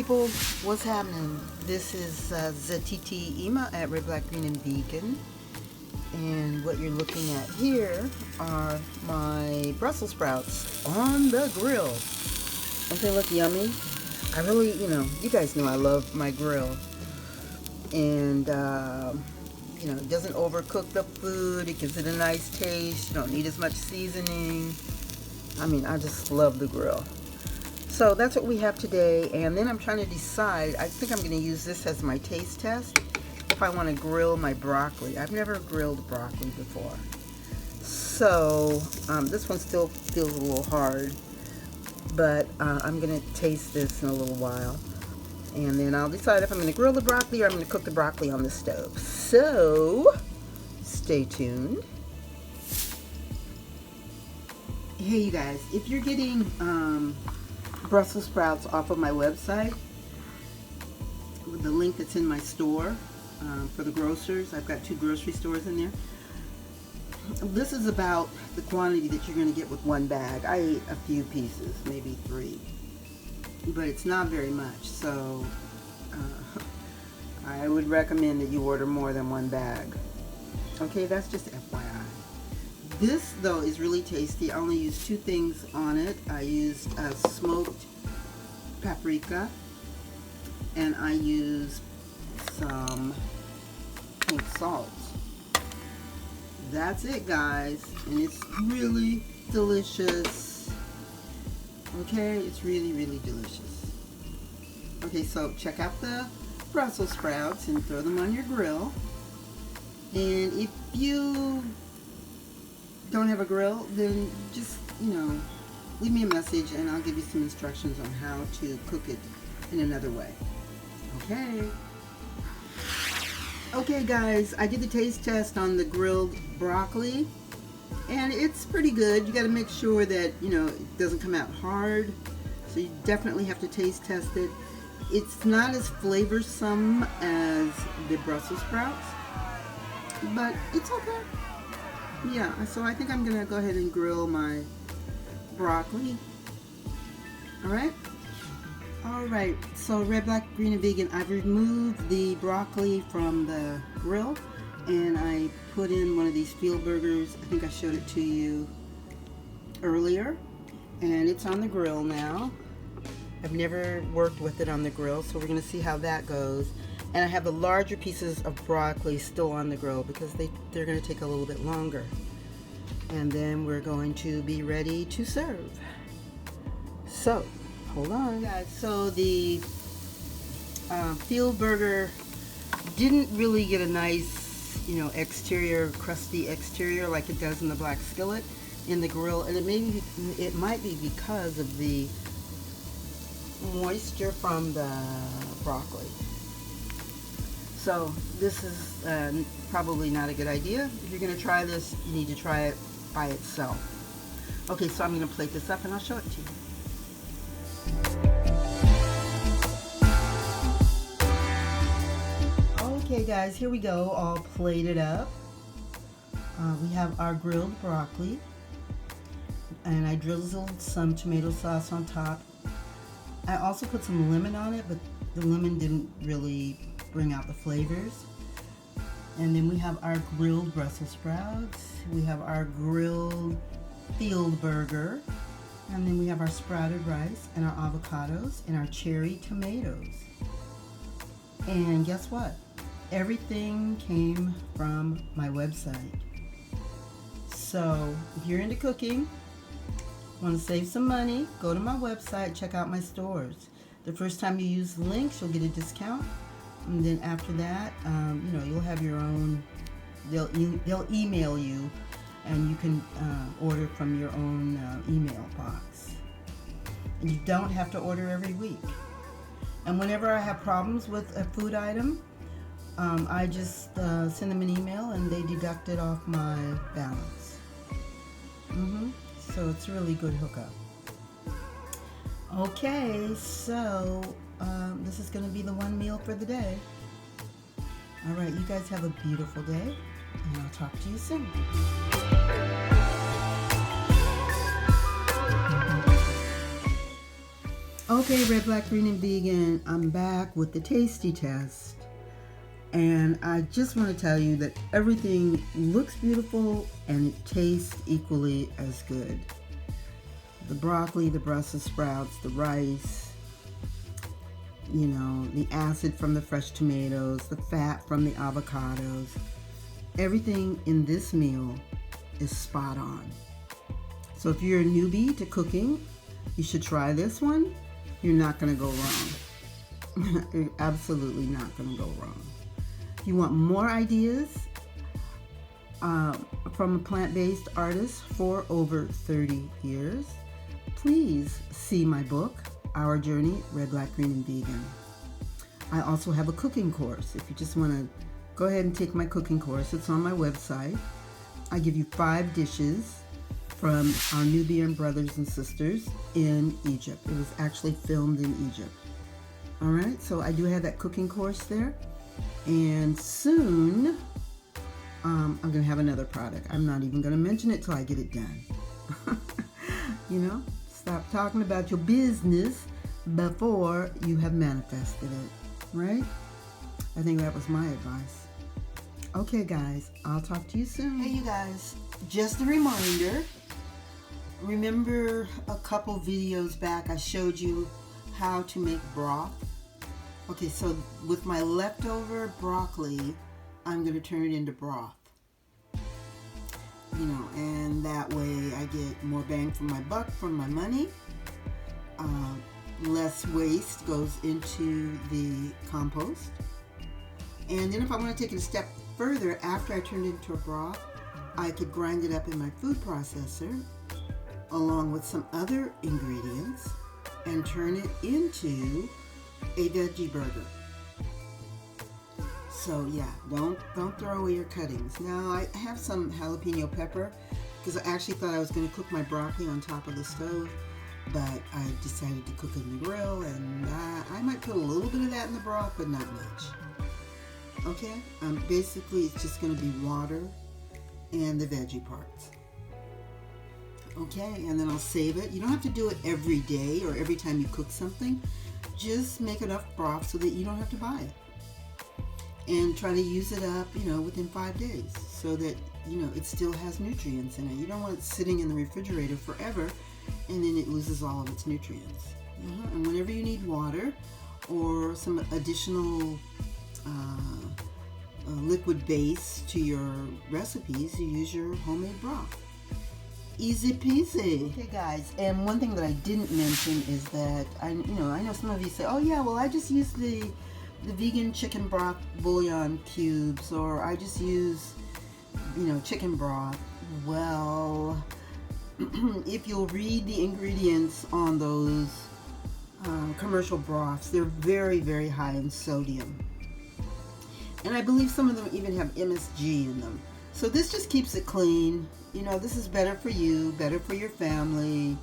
people, what's happening? This is Zatiti Ima at redblackgreen&vegan, and what you're looking at here are my Brussels sprouts on the grill. Don't they look yummy? I really, you guys know I love my grill, and it doesn't overcook the food. It gives it a nice taste. You don't need as much seasoning. I mean, I just love the grill. So that's what we have today, and then I'm trying to decide. I think I'm going to use this as my taste test if I want to grill my broccoli. I've never grilled broccoli before, so this one still feels a little hard, but I'm going to taste this in a little while, and then I'll decide if I'm going to grill the broccoli or I'm going to cook the broccoli on the stove. So stay tuned. Hey you guys, if you're getting Brussels sprouts off of my website, with the link that's in my store for the grocers, I've got 2 grocery stores in there. This is about the quantity that you're going to get with 1 bag. I ate a few pieces, maybe 3, but it's not very much, so I would recommend that you order more than 1 bag. Okay, that's just FYI. This, though, is really tasty. I only used 2 things on it. I used smoked paprika, and I used some pink salt. That's it, guys, and it's really delicious. Okay, it's really, really delicious. Okay, so check out the Brussels sprouts and throw them on your grill. And if you don't have a grill, then just, leave me a message and I'll give you some instructions on how to cook it in another way. Okay guys, I did the taste test on the grilled broccoli, and it's pretty good. You got to make sure that it doesn't come out hard, so you definitely have to taste test it. It's not as flavorsome as the Brussels sprouts, but it's okay. Yeah, so I think I'm gonna go ahead and grill my broccoli. Alright, so Red, Black, Green, and Vegan, I've removed the broccoli from the grill, and I put in one of these field burgers. I think I showed it to you earlier, and it's on the grill now. I've never worked with it on the grill, so we're gonna see how that goes. And I have the larger pieces of broccoli still on the grill because they're going to take a little bit longer. And then we're going to be ready to serve. So, hold on. Guys, so the field burger didn't really get a nice, exterior, crusty exterior like it does in the black skillet in the grill. And it might be because of the moisture from the broccoli. So this is probably not a good idea. If you're going to try this, you need to try it by itself. Okay, so I'm going to plate this up and I'll show it to you. Okay guys, here we go, all plated up. We have our grilled broccoli, and I drizzled some tomato sauce on top. I also put some lemon on it, but the lemon didn't really bring out the flavors. And then we have our grilled Brussels sprouts, we have our grilled field burger, and then we have our sprouted rice and our avocados and our cherry tomatoes. And guess what? Everything came from my website. So if you're into cooking, want to save some money, go to my website, check out my stores. The first time you use the links, you'll get a discount. And then after that, you'll have your own, they'll email you, and you can order from your own email box. And you don't have to order every week. And whenever I have problems with a food item, I just send them an email and they deduct it off my balance. So it's a really good hookup. Okay, so this is going to be the one meal for the day. All right, you guys have a beautiful day, and I'll talk to you soon. Okay, Red, Black, Green, and Vegan, I'm back with the tasty test. And I just want to tell you that everything looks beautiful and it tastes equally as good. The broccoli, the Brussels sprouts, the rice, you know, the acid from the fresh tomatoes, the fat from the avocados. Everything in this meal is spot on. So if you're a newbie to cooking, you should try this one. You're not going to go wrong. You're absolutely not going to go wrong. If you want more ideas from a plant-based artist for over 30 years, please see my book, Our Journey, Red, Black, Green, and Vegan. I also have a cooking course. If you just want to go ahead and take my cooking course, it's on my website. I give you 5 dishes from our Nubian brothers and sisters in Egypt. It was actually filmed in Egypt. All right, so I do have that cooking course there. And soon, I'm going to have another product. I'm not even going to mention it till I get it done. You know, stop talking about your business before you have manifested it, right? I think that was my advice. Okay, guys, I'll talk to you soon. Hey, you guys, just a reminder. Remember a couple videos back I showed you how to make broth? Okay, so with my leftover broccoli, I'm going to turn it into broth. You know, and that way I get more bang for my buck, for my money. Less waste goes into the compost. And then if I want to take it a step further, after I turn it into a broth, I could grind it up in my food processor along with some other ingredients and turn it into a veggie burger. So yeah, don't throw away your cuttings. Now I have some jalapeno pepper because I actually thought I was going to cook my broccoli on top of the stove, but I decided to cook it in the grill, and I might put a little bit of that in the broth, but not much. Okay, basically it's just going to be water and the veggie parts. Okay, and then I'll save it. You don't have to do it every day or every time you cook something. Just make enough broth so that you don't have to buy it. And try to use it up, you know, within 5 days so that, you know, it still has nutrients in it. You don't want it sitting in the refrigerator forever and then it loses all of its nutrients. And whenever you need water or some additional liquid base to your recipes, you use your homemade broth. Easy peasy. Okay, guys, and one thing that I didn't mention is that I know some of you say, oh yeah, well I just use the vegan chicken broth bouillon cubes, or I just use, you know, chicken broth. Well, if you'll read the ingredients on those commercial broths, they're very, very high in sodium, and I believe some of them even have MSG in them. So this just keeps it clean. You know, this is better for you, better for your family.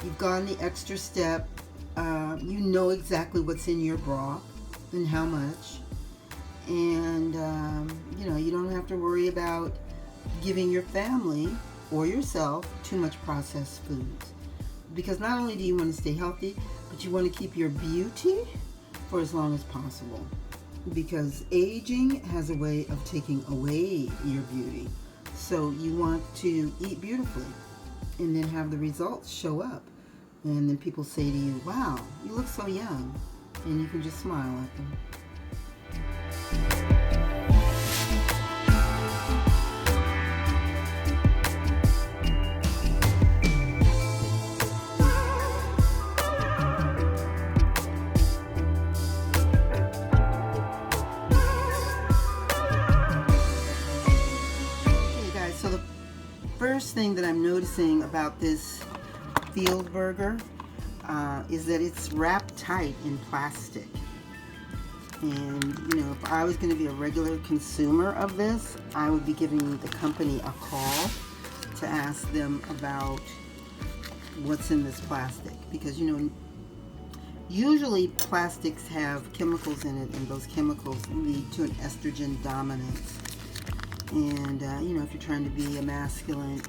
You've gone the extra step. You know exactly what's in your broth and how much. And, you know, you don't have to worry about giving your family or yourself too much processed foods. Because not only do you want to stay healthy, but you want to keep your beauty for as long as possible. Because aging has a way of taking away your beauty. So you want to eat beautifully and then have the results show up. And then people say to you, wow, you look so young. And you can just smile at them. First thing that I'm noticing about this field burger is that it's wrapped tight in plastic. And you know, if I was going to be a regular consumer of this, I would be giving the company a call to ask them about what's in this plastic, because you know, usually plastics have chemicals in it, and those chemicals lead to an estrogen dominance. And, you know, if you're trying to be a masculine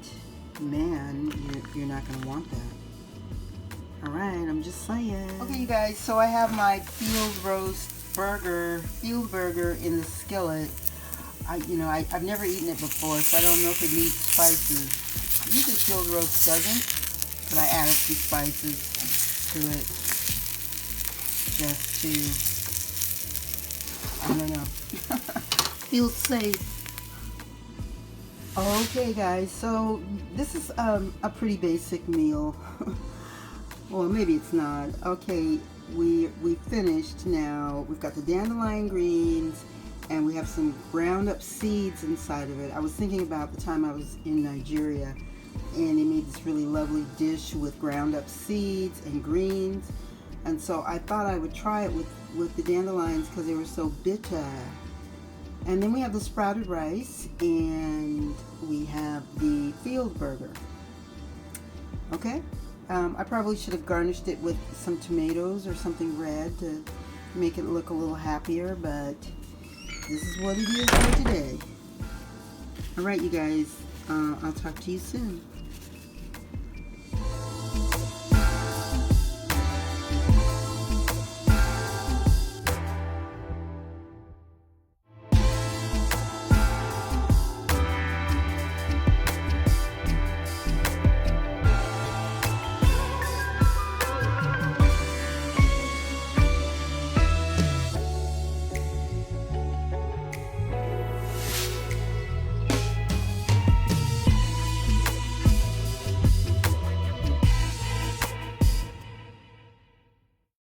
man, you're not going to want that. All right, I'm just saying. Okay, you guys, so I have my field burger in the skillet. I've never eaten it before, so I don't know if it needs spices. Usually field roast doesn't, but I added some spices to it just to, I don't know, feel safe. Okay, guys, so this is a pretty basic meal. Well, maybe it's not. Okay, we finished now. We've got the dandelion greens, and we have some ground up seeds inside of it. I was thinking about the time I was in Nigeria, and they made this really lovely dish with ground up seeds and greens, and so I thought I would try it with the dandelions because they were so bitter. And then we have the sprouted rice, and we have the field burger. Okay, I probably should have garnished it with some tomatoes or something red to make it look a little happier, but this is what it is for today. All right, you guys, I'll talk to you soon.